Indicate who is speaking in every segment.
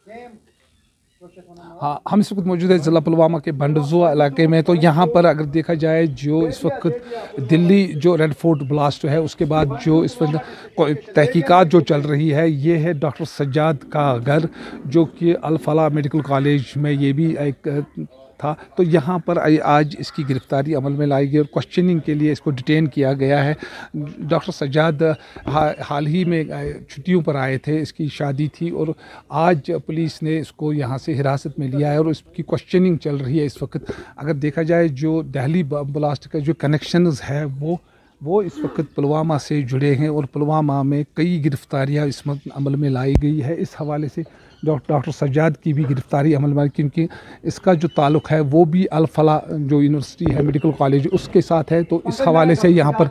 Speaker 1: हाँ, हम इस वक्त मौजूद है ज़िला पुलवामा के बंडज़ुआ इलाके में। तो यहाँ पर अगर देखा जाए जो इस वक्त दिल्ली जो रेड फोर्ट ब्लास्ट है उसके बाद जो इस वक्त तहकीकात जो चल रही है, ये है डॉक्टर सज्जाद का घर, जो कि अल फलाह मेडिकल कॉलेज में ये भी एक था। तो यहाँ पर आज इसकी गिरफ्तारी अमल में लाई गई और क्वेश्चनिंग के लिए इसको डिटेन किया गया है। डॉक्टर सज्जाद हाल ही में छुट्टियों पर आए थे, इसकी शादी थी और आज पुलिस ने इसको यहाँ से हिरासत में लिया है और इसकी क्वेश्चनिंग चल रही है इस वक्त। अगर देखा जाए जो दिल्ली ब्लास्ट का जो कनेक्शंस है वो इस वक्त पुलवामा से जुड़े हैं और पुलवामा में कई गिरफ्तारियां इस वक्त अमल में लाई गई है। इस हवाले से डॉक्टर सज्जाद की भी गिरफ्तारी अमल में, क्योंकि इसका जो ताल्लुक़ है वो भी अल फलाह जो यूनिवर्सिटी है मेडिकल कॉलेज उसके साथ है। तो इस हवाले से यहाँ पर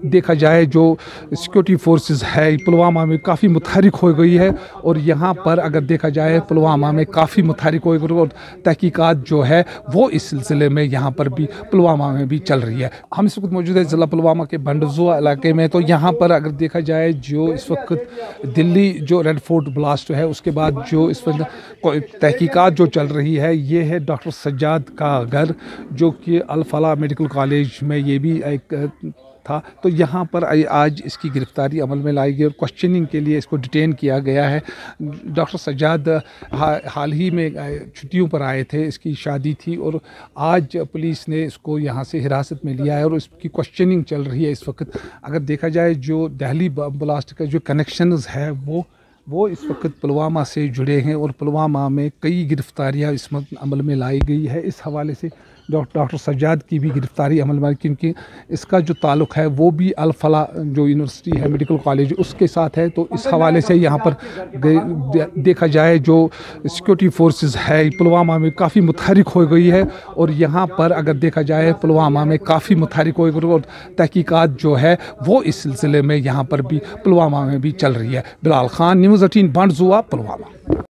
Speaker 1: देखा जाए जो सिक्योरिटी फोर्सेस है पुलवामा में काफ़ी मुतहरिक हो गई है और यहाँ पर अगर देखा जाए पुलवामा में काफ़ी मुतहरिक हो गई और तहकीकात जो है वो इस सिलसिले में यहाँ पर भी पुलवामा में भी चल रही है। हम इस वक्त मौजूद है ज़िला पुलवामा के बंडज़ुआ इलाके में। तो यहाँ पर अगर देखा जाए जो इस वक्त दिल्ली जो रेड फोर्ट ब्लास्ट है उसके बाद जो इस वक्त तहकीकात जो चल रही है, ये है डॉक्टर सज्जाद का घर, जो कि अल फलाह मेडिकल कॉलेज में ये भी एक था। तो यहाँ पर आज इसकी गिरफ्तारी अमल में लाई गई और क्वेश्चनिंग के लिए इसको डिटेन किया गया है। डॉक्टर सज्जाद हाल ही में छुट्टियों पर आए थे, इसकी शादी थी और आज पुलिस ने इसको यहाँ से हिरासत में लिया है और इसकी क्वेश्चनिंग चल रही है इस वक्त। अगर देखा जाए जो दिल्ली ब्लास्ट का जो कनेक्शंस है वो इस वक्त पुलवामा से जुड़े हैं और पुलवामा में कई गिरफ्तारियां इस वक्त अमल में लाई गई है। इस हवाले से डॉक्टर सज्जाद की भी गिरफ्तारी अमल में, क्योंकि इसका जो ताल्लुक़ है वो भी अल फलाह जो यूनिवर्सिटी है मेडिकल कॉलेज उसके साथ है। तो इस हवाले से यहाँ पर देखा जाए जो सिक्योरिटी फोर्सेस है पुलवामा में काफ़ी मुतहरिक हो गई है और यहाँ पर अगर देखा जाए पुलवामा में काफ़ी मुतहरिक हो गई और तहकीकात जो है वो इस सिलसिले में यहाँ पर भी पुलवामा में भी चल रही है। बिलाल खान, न्यूज़ 18 बंडज़ुआ, पुलवामा।